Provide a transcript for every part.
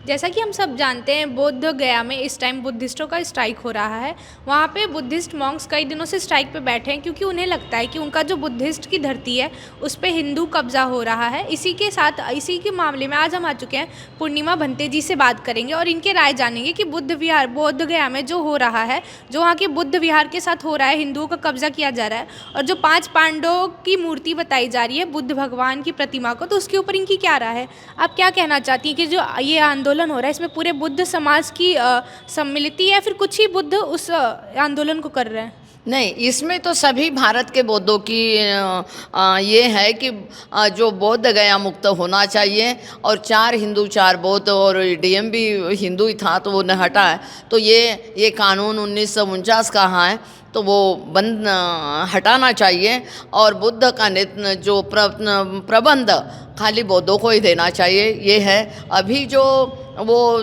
जैसा कि हम सब जानते हैं बोध गया में इस टाइम बुद्धिस्टों का स्ट्राइक हो रहा है। वहाँ पे बुद्धिस्ट मॉन्क्स कई दिनों से स्ट्राइक पे बैठे हैं क्योंकि उन्हें लगता है कि उनका जो बुद्धिस्ट की धरती है उस पे हिंदू कब्जा हो रहा है। इसी के साथ इसी के मामले में आज हम आ चुके हैं, पूर्णिमा भंते जी से बात करेंगे और इनके राय जानेंगे कि बुद्ध विहार बोध गया में जो हो रहा है, जो वहाँ के बुद्ध विहार के साथ हो रहा है, हिंदुओं का कब्जा किया जा रहा है और जो 5 पांडवों की मूर्ति बताई जा रही है बुद्ध भगवान की प्रतिमा को, तो उसके ऊपर इनकी क्या राय है। आप क्या कहना चाहती हैं कि जो ये आंदोलन हो रहा है इसमें पूरे बुद्ध समाज की सम्मिलित है या फिर कुछ ही बुद्ध उस आंदोलन को कर रहे हैं? नहीं, इसमें तो सभी भारत के बौद्धों की ये है कि जो बोध गया मुक्त होना चाहिए और 4 हिंदू 4 बौद्ध और डीएम भी हिंदू ही था तो वो न हटा है। तो ये कानून 1949 का है तो वो बंद हटाना चाहिए और बुद्ध का जो प्रबंध खाली बौद्धों को ही देना चाहिए। ये है अभी जो वो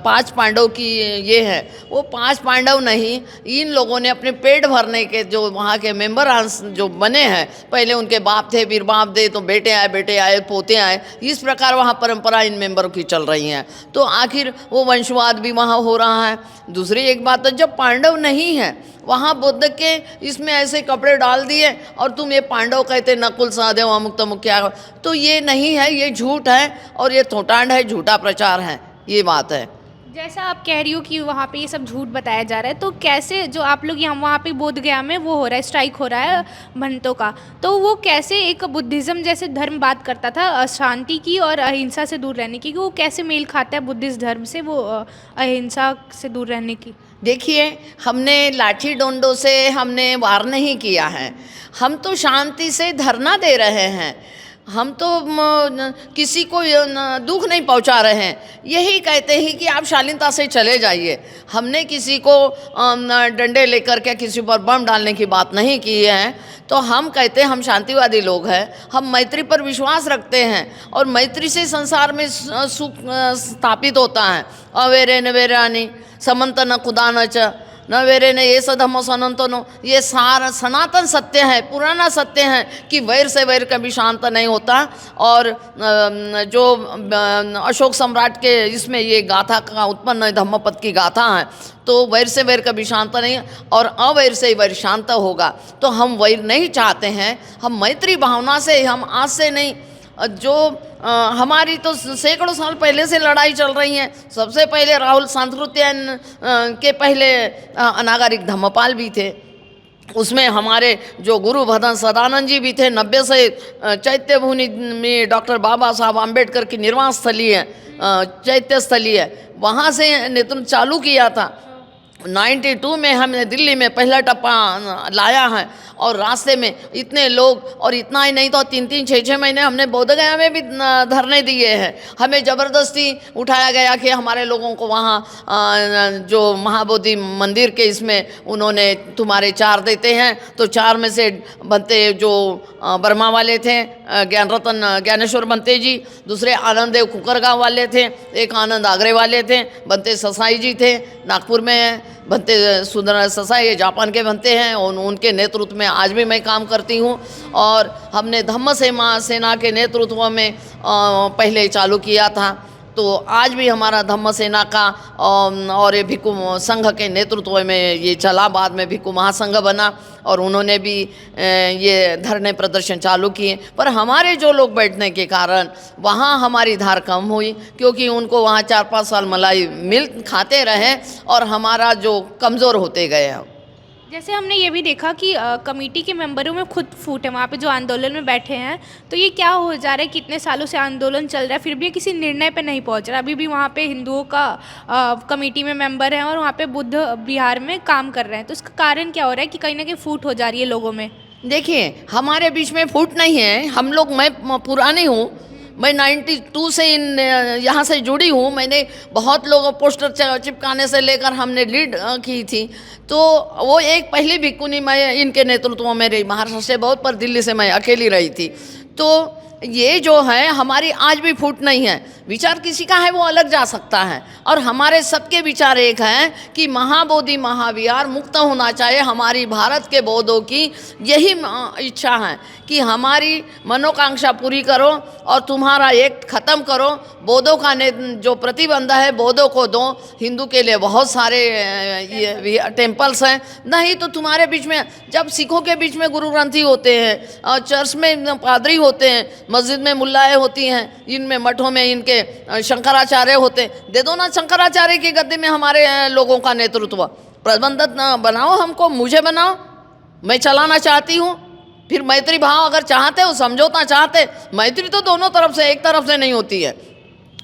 5 पांडव की ये है, वो 5 पांडव नहीं, इन लोगों ने अपने पेट भरने के जो वहाँ के मेंबर जो बने हैं, पहले उनके बाप थे, फिर बाप दे तो बेटे आए पोते आए, इस प्रकार वहाँ परंपरा इन मेंबरों की चल रही हैं। तो आखिर वो वंशवाद भी वहाँ हो रहा है। दूसरी एक बात तो जब पांडव नहीं है वहाँ बुद्ध के इसमें ऐसे कपड़े डाल दिए और तुम ये पांडव कहते नकुल सहदेव अमुक तमुक क्या, तो ये नहीं है, ये झूठ है और ये थोटांड है, झूठा प्रचार है, ये बात है। जैसा आप कह रही हो कि वहाँ पे ये सब झूठ बताया जा रहा है, तो कैसे जो आप लोग यहाँ वहाँ पे बोध गया में वो हो रहा है, स्ट्राइक हो रहा है भंतों का, तो वो कैसे एक बुद्धिज़्म जैसे धर्म बात करता था शांति की और अहिंसा से दूर रहने की, कि वो कैसे मेल खाता है बुद्धिस्ट धर्म से वो अहिंसा से दूर रहने की? देखिए, हमने लाठी डंडों से हमने वार नहीं किया है, हम तो शांति से धरना दे रहे हैं, हम तो किसी को दुख नहीं पहुंचा रहे हैं। यही कहते हैं कि आप शालीनता से चले जाइए। हमने किसी को डंडे लेकर के किसी पर बम डालने की बात नहीं की है। तो हम कहते हैं हम शांतिवादी लोग हैं, हम मैत्री पर विश्वास रखते हैं और मैत्री से संसार में सुख स्थापित होता है। अवेरे नवेरानी समंत न खुदा न च न वेरे ने ये सधमो सनंतनो, ये सारा सनातन सत्य है, पुराना सत्य है कि वैर से वैर कभी शांत नहीं होता। और जो अशोक सम्राट के इसमें ये गाथा का उत्पन्न धम्मपद की गाथा है, तो वैर से वैर कभी शांत नहीं और अवैर से वैर शांत होगा। तो हम वैर नहीं चाहते हैं, हम मैत्री भावना से, हम आज से नहीं, जो हमारी तो सैकड़ों साल पहले से लड़ाई चल रही है। सबसे पहले राहुल सांस्कृत्यायन के पहले अनागरिक धम्मपाल भी थे, उसमें हमारे जो गुरु भदन सदानंद जी भी थे। 90 से चैत्य भूमि में डॉक्टर बाबा साहब आम्बेडकर की निर्वाण स्थली है, चैत्य स्थली है, वहाँ से नेतृत्व चालू किया था। 92 में हमने दिल्ली में पहला टप्पा लाया है और रास्ते में इतने लोग, और इतना ही नहीं तो 3-3, 6-6 महीने हमने बोध गया में भी धरने दिए हैं। हमें ज़बरदस्ती उठाया गया कि हमारे लोगों को वहाँ जो महाबोधि मंदिर के इसमें उन्होंने तुम्हारे 4 देते हैं, तो 4 में से बनते जो बर्मा वाले थे ज्ञान रतन ज्ञानेश्वर बनते जी, दूसरे आनंद देव कुकरगांव वाले थे, एक आनंद आगरे वाले थे, बनते ससाई जी थे नागपुर में, बनते सुंदर ससाई जापान के बनते हैं और उनके नेतृत्व में आज भी मैं काम करती हूँ। और हमने धम्म सेना के नेतृत्व में पहले चालू किया था, तो आज भी हमारा धम्म सेना का और ये भिक्खु संघ के नेतृत्व में ये चला। बाद में भिक्खु महासंघ बना और उन्होंने भी ये धरने प्रदर्शन चालू किए। पर हमारे जो लोग बैठने के कारण वहाँ हमारी धार कम हुई, क्योंकि उनको वहाँ 4-5 साल मलाई मिल खाते रहे और हमारा जो कमज़ोर होते गए हैं। जैसे हमने ये भी देखा कि कमेटी के मेंबरों में खुद फूट है वहाँ पे जो आंदोलन में बैठे हैं, तो ये क्या हो जा रहा है, कितने सालों से आंदोलन चल रहा है फिर भी किसी निर्णय पे नहीं पहुँच रहा। अभी भी वहाँ पे हिंदुओं का कमेटी में मेंबर हैं और वहाँ पे बुद्ध विहार में काम कर रहे हैं, तो इसका कारण क्या हो रहा है कि कहीं ना कहीं फूट हो जा रही है लोगों में? देखिए, हमारे बीच में फूट नहीं है, हम लोग, मैं पुरानी हूँ, मैं 92 से यहाँ से जुड़ी हूँ। मैंने बहुत लोगों पोस्टर चिपकाने से लेकर हमने लीड की थी। तो वो एक पहली भिक्खुनी मैं इनके नेतृत्व में रही, महाराष्ट्र से बहुत, पर दिल्ली से मैं अकेली रही थी। तो ये जो है हमारी आज भी फूट नहीं है, विचार किसी का है वो अलग जा सकता है, और हमारे सबके विचार एक हैं कि महाबोधि महाविहार मुक्त होना चाहिए। हमारी भारत के बौद्धों की यही इच्छा है कि हमारी मनोकांक्षा पूरी करो और तुम्हारा एक्ट ख़त्म करो। बौद्धों का जो प्रतिबंध है बौद्धों को दो। हिंदू के लिए बहुत सारे ये टेम्पल्स हैं, नहीं तो तुम्हारे बीच में, जब सिखों के बीच में गुरु ग्रंथी होते हैं, चर्च में पादरी होते हैं, मस्जिद में मुल्लाएँ होती हैं, इनमें मठों में इनके शंकराचार्य होते हैं, दे दो ना शंकराचार्य की गद्दी में हमारे लोगों का नेतृत्व। प्रबंधक बनाओ, हमको, मुझे बनाओ, मैं चलाना चाहती हूँ। फिर मैत्री भाव अगर चाहते हो, समझौता चाहते, मैत्री तो दोनों तरफ से, एक तरफ से नहीं होती है।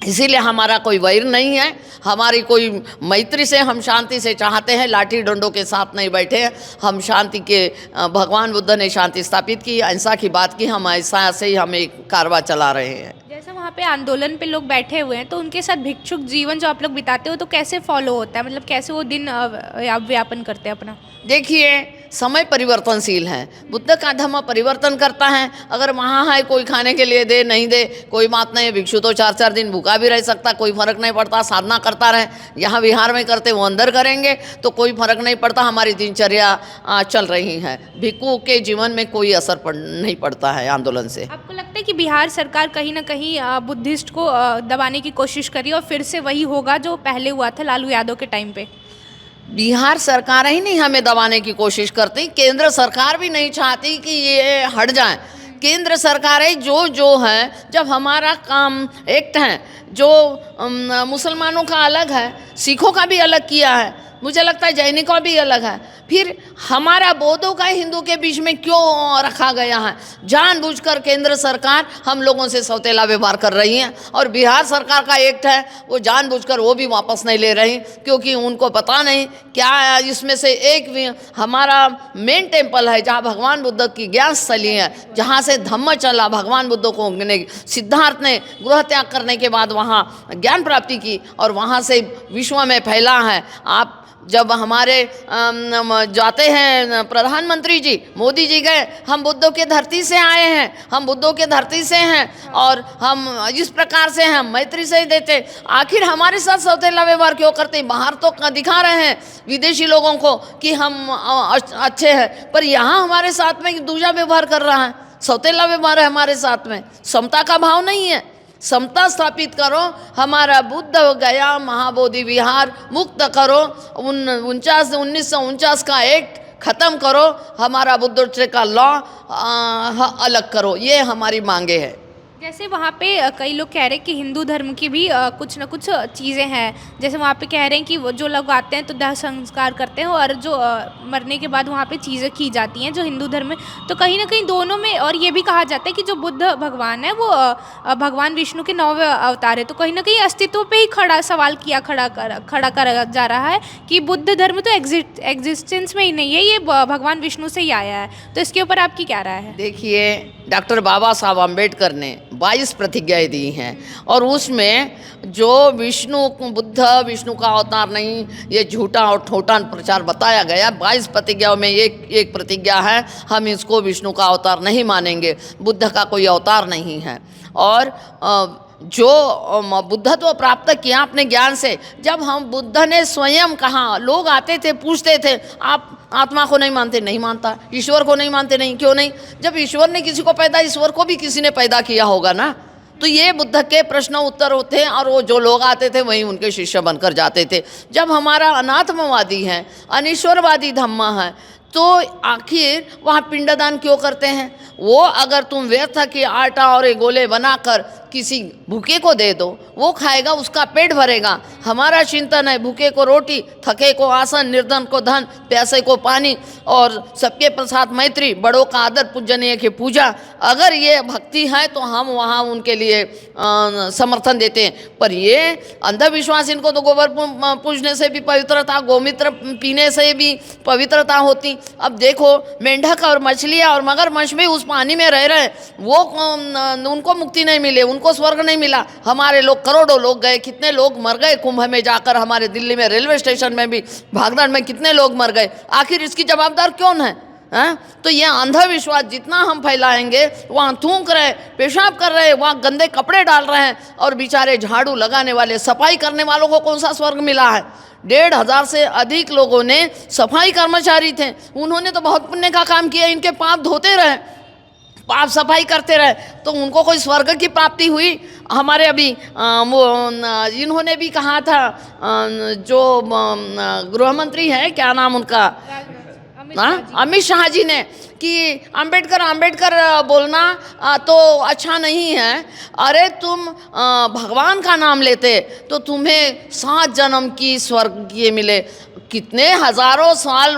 इसीलिए हमारा कोई वैर नहीं है, हमारी कोई मैत्री से, हम शांति से चाहते हैं, लाठी डंडों के साथ नहीं बैठे हैं। हम शांति के, भगवान बुद्ध ने शांति स्थापित की, अहिंसा की बात की, हम ऐसा से ही हम एक कारवां चला रहे हैं। जैसे वहाँ पे आंदोलन पे लोग बैठे हुए हैं, तो उनके साथ भिक्षुक जीवन जो आप लोग बिताते हो तो कैसे फॉलो होता है, मतलब कैसे वो दिन व्यापन करते हैं अपना? देखिए, समय परिवर्तनशील है, बुद्ध का धर्म परिवर्तन करता है। अगर वहाँ है कोई खाने के लिए दे, नहीं दे, कोई बात नहीं है। भिक्षु तो 4-4 दिन भूखा भी रह सकता, कोई फर्क नहीं पड़ता, साधना करता रहे। यहाँ विहार में करते, वो अंदर करेंगे तो कोई फर्क नहीं पड़ता, हमारी दिनचर्या चल रही है। भिक्षु के जीवन में कोई असर नहीं पड़ता है आंदोलन से। आपको लगता है कि बिहार सरकार कहीं ना कहीं बुद्धिस्ट को दबाने की कोशिश करी और फिर से वही होगा जो पहले हुआ था लालू यादव के टाइम पे? बिहार सरकार ही नहीं हमें दबाने की कोशिश करती, केंद्र सरकार भी नहीं चाहती कि ये हट जाए। केंद्र सरकारें जो है, जब हमारा काम एक्ट है जो मुसलमानों का अलग है, सिखों का भी अलग किया है, मुझे लगता है जैनिकों का भी अलग है, फिर हमारा बौद्धों का हिंदू के बीच में क्यों रखा गया है? जानबूझकर केंद्र सरकार हम लोगों से सौतेला व्यवहार कर रही है, और बिहार सरकार का एक्ट है वो जानबूझकर वो भी वापस नहीं ले रही, क्योंकि उनको पता नहीं क्या इसमें से एक भी हमारा मेन टेम्पल है जहाँ भगवान बुद्ध की ज्ञान स्थली है, जहाँ से धम्म चला। भगवान बुद्ध को सिद्धार्थ ने गृह त्याग करने के बाद वहाँ ज्ञान प्राप्ति की और वहाँ से विश्व में फैला है। आप जब हमारे जाते हैं प्रधानमंत्री जी, मोदी जी गए, हम बुद्धों के धरती से आए हैं, हम बुद्धों के धरती से हैं, और हम इस प्रकार से हम मैत्री से ही देते, आखिर हमारे साथ सौतेला व्यवहार क्यों करते? बाहर तो दिखा रहे हैं विदेशी लोगों को कि हम अच्छे हैं, पर यहाँ हमारे साथ में दूसरा व्यवहार कर रहा है, सौतेला व्यवहार है हमारे साथ में, समता का भाव नहीं है। समता स्थापित करो, हमारा बुद्ध गया महाबोधि विहार मुक्त करो, 1949 का एक्ट ख़त्म करो, हमारा बुद्ध का लॉ अलग करो, ये हमारी मांगे हैं। जैसे वहाँ पे कई लोग कह रहे हैं कि हिंदू धर्म की भी कुछ ना कुछ चीज़ें हैं, जैसे वहाँ पे कह रहे हैं कि वो जो लोग आते हैं तो दाह संस्कार करते हैं, और जो मरने के बाद वहाँ पे चीज़ें की जाती हैं जो हिंदू धर्म में, तो कहीं ना कहीं दोनों में, और ये भी कहा जाता है कि जो बुद्ध भगवान है वो भगवान विष्णु के 9वें अवतार है, तो कहीं ना कहीं अस्तित्व पे ही सवाल खड़ा करा जा रहा है कि बुद्ध धर्म तो एग्जिस्टेंस में ही नहीं है, ये भगवान विष्णु से ही आया है, तो इसके ऊपर आपकी क्या राय है? देखिए, डॉक्टर बाबा साहब अम्बेडकर ने 22 प्रतिज्ञाएं दी हैं, और उसमें जो बुद्ध विष्णु का अवतार नहीं, ये झूठा और ठोठा प्रचार बताया गया। 22 प्रतिज्ञाओं में एक प्रतिज्ञा है, हम इसको विष्णु का अवतार नहीं मानेंगे, बुद्ध का कोई अवतार नहीं है। और जो बुद्धत्व प्राप्त किया अपने ज्ञान से, जब हम बुद्ध ने स्वयं कहा, लोग आते थे पूछते थे, आप आत्मा को नहीं मानते? नहीं मानता। ईश्वर को नहीं मानते? नहीं। क्यों नहीं? जब ईश्वर ने किसी को पैदा, ईश्वर को भी किसी ने पैदा किया होगा ना। तो ये बुद्ध के प्रश्न उत्तर होते हैं, और वो जो लोग आते थे वही उनके शिष्य बनकर जाते थे। जब हमारा अनात्मवादी है, अनीश्वरवादी धम्म है, तो आखिर वहाँ पिंडदान क्यों करते हैं? वो अगर तुम व्यर्थ के आटा और ये गोले बनाकर किसी भूखे को दे दो, वो खाएगा, उसका पेट भरेगा। हमारा चिंतन है भूखे को रोटी, थके को आसन, निर्धन को धन, प्यासे को पानी, और सबके साथ मैत्री, बड़ों का आदर, पूजनीय की पूजा। अगर ये भक्ति है तो हम वहाँ उनके लिए समर्थन देते हैं। पर ये अंधविश्वास, इनको तो गोबर पूजने से भी पवित्रता, गोमूत्र पीने से भी पवित्रता होती। अब देखो, मेंढक और मछलियाँ और मगरमच्छ भी उस पानी में रह रहे, वो उनको मुक्ति नहीं मिले, उनको स्वर्ग नहीं मिला। हमारे लोग, करोड़ों लोग गए, कितने लोग मर गए कुंभ में जाकर, हमारे दिल्ली में रेलवे स्टेशन में भी, भागदड़ में कितने लोग मर गए। आखिर इसकी जवाबदार कौन है? हैं? तो ये अंधविश्वास जितना हम फैलाएंगे, वहाँ थूक रहे, पेशाब कर रहे, वहाँ गंदे कपड़े डाल रहे हैं, और बेचारे झाड़ू लगाने वाले, सफाई करने वालों को कौन सा स्वर्ग मिला है? 1,500 से अधिक लोगों ने सफाई कर्मचारी थे, उन्होंने तो बहुत पुण्य का काम किया, इनके पाप धोते रहे, पाप सफाई करते रहे, तो उनको कोई स्वर्ग की प्राप्ति हुई? हमारे अभी इन्होंने भी कहा था, जो गृह मंत्री है, क्या नाम उनका, अमित शाह जी ने, कि अंबेडकर बोलना तो अच्छा नहीं है। अरे तुम भगवान का नाम लेते तो तुम्हें 7 जन्म की स्वर्ग ये मिले। कितने हजारों साल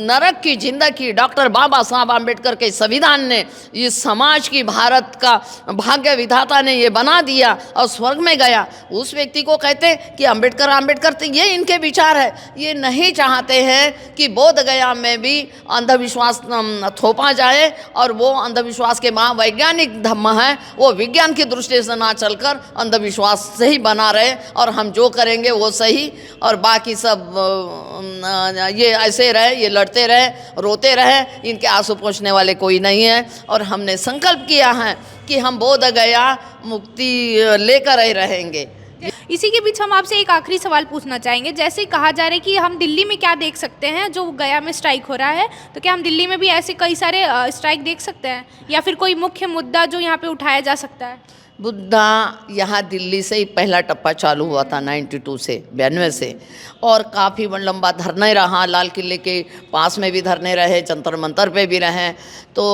नरक की जिंदगी डॉक्टर बाबा साहब अंबेडकर के संविधान ने इस समाज की, भारत का भाग्य विधाता ने ये बना दिया और स्वर्ग में गया। उस व्यक्ति को कहते कि अंबेडकर, तो ये इनके विचार है। ये नहीं चाहते हैं कि बोध गया में भी अंधविश्वास थोपा जाए, और वो अंधविश्वास के वहाँ वैज्ञानिक धम्म है, वो विज्ञान की दृष्टि से ना चलकर अंधविश्वास से ही बना रहे, और हम जो करेंगे वो सही, और बाकी सब ये ऐसे रहे, ये लड़ते रहे, रोते रहे, इनके आंसू पोंछने वाले कोई नहीं है। और हमने संकल्प किया है कि हम बोध गया मुक्ति लेकर ही रहेंगे। इसी के बीच हम आपसे एक आखिरी सवाल पूछना चाहेंगे। जैसे कहा जा रहा है कि हम दिल्ली में क्या देख सकते हैं, जो गया में स्ट्राइक हो रहा है, तो क्या हम दिल्ली में भी ऐसे कई सारे स्ट्राइक देख सकते हैं, या फिर कोई मुख्य मुद्दा जो यहाँ पे उठाया जा सकता है? मुद्दा यहाँ दिल्ली से ही पहला टप्पा चालू हुआ था 92 से, 92 से, और काफ़ी लंबा धरने रहा। लाल किले के पास में भी धरने रहे, जंतर मंतर पे भी रहे। तो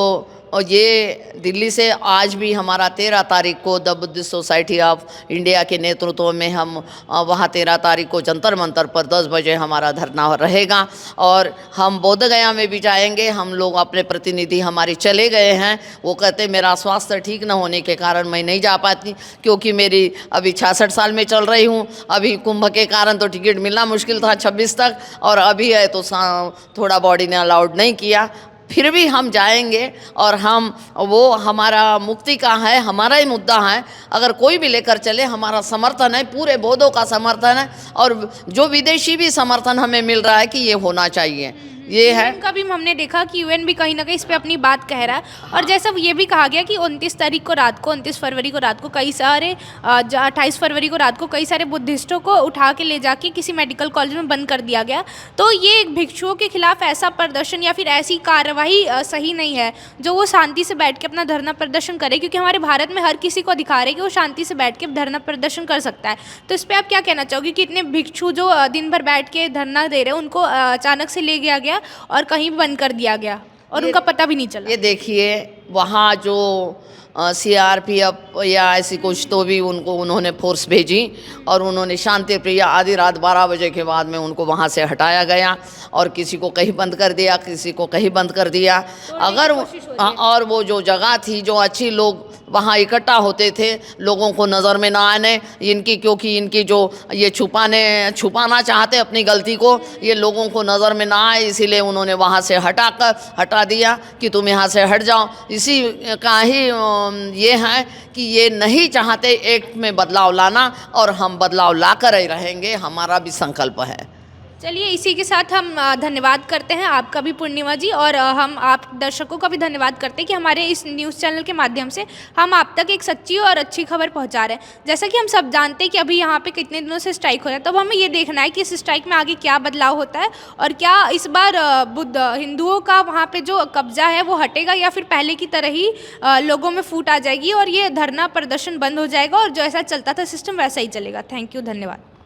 और ये दिल्ली से आज भी हमारा 13 तारीख को the Buddhist society of India के नेतृत्व में हम वहाँ 13 तारीख को जंतर मंतर पर 10 बजे हमारा धरना रहेगा। और हम बोध गया में भी जाएंगे। हम लोग, अपने प्रतिनिधि हमारे चले गए हैं, वो कहते मेरा स्वास्थ्य ठीक न होने के कारण मैं नहीं जा पाती, क्योंकि मेरी अभी 66 साल में चल रही हूँ। अभी कुंभ के कारण तो टिकट मिलना मुश्किल था 26 तक, और अभी है तो थोड़ा बॉडी ने अलाउड नहीं किया। फिर भी हम जाएंगे, और हम वो हमारा मुक्ति का है, हमारा ही मुद्दा है। अगर कोई भी लेकर चले, हमारा समर्थन है, पूरे बौद्धों का समर्थन है, और जो विदेशी भी समर्थन हमें मिल रहा है कि ये होना चाहिए, ये है। यूएन का भी हमने देखा कि यूएन भी कहीं ना कहीं इस पे अपनी बात कह रहा है। और जैसा ये भी कहा गया कि 29 तारीख को रात को, 29 फरवरी को रात को कई सारे 28 फरवरी को रात को कई सारे बुद्धिस्टों को उठा के ले जाके किसी मेडिकल कॉलेज में बंद कर दिया गया। तो ये भिक्षुओं के खिलाफ ऐसा प्रदर्शन या फिर ऐसी कार्रवाई सही नहीं है, जो वो शांति से बैठ के अपना धरना प्रदर्शन करे, क्योंकि हमारे भारत में हर किसी को अधिकार है कि वो शांति से बैठ के धरना प्रदर्शन कर सकता है। तो इस पर आप क्या कहना चाहोगे कि इतने भिक्षु जो दिन भर बैठ के धरना दे रहे हैं, उनको अचानक से ले गया गया और कहीं बंद कर दिया गया और उनका पता भी नहीं चला? ये देखिए, वहाँ जो CRPF या ऐसी कुछ तो भी उन्होंने फोर्स भेजी, और उन्होंने शांति प्रिय आधी रात 12 बजे के बाद में उनको वहाँ से हटाया गया, और किसी को कहीं बंद कर दिया, किसी को कहीं बंद कर दिया। अगर और वो जो जगह थी, जो अच्छी लोग वहाँ इकट्ठा होते थे, लोगों को नज़र में ना आने इनकी, क्योंकि इनकी जो ये छुपाना चाहते अपनी गलती को, ये लोगों को नज़र में ना आए, इसीलिए उन्होंने वहाँ से हटा दिया कि तुम यहाँ से हट जाओ। इसी का ही ये है कि ये नहीं चाहते एक में बदलाव लाना, और हम बदलाव ला कर ही रहेंगे, हमारा भी संकल्प है। चलिए, इसी के साथ हम धन्यवाद करते हैं आपका भी पूर्णिमा जी, और हम आप दर्शकों का भी धन्यवाद करते हैं कि हमारे इस न्यूज़ चैनल के माध्यम से हम आप तक एक सच्ची और अच्छी खबर पहुंचा रहे हैं। जैसा कि हम सब जानते हैं कि अभी यहाँ पे कितने दिनों से स्ट्राइक हो रहा है, तब हमें ये देखना है कि इस स्ट्राइक में आगे क्या बदलाव होता है, और क्या इस बार हिंदुओं का वहाँ पर जो कब्जा है वो हटेगा, या फिर पहले की तरह ही लोगों में फूट आ जाएगी और ये धरना प्रदर्शन बंद हो जाएगा, और जो ऐसा चलता था सिस्टम वैसा ही चलेगा। थैंक यू, धन्यवाद।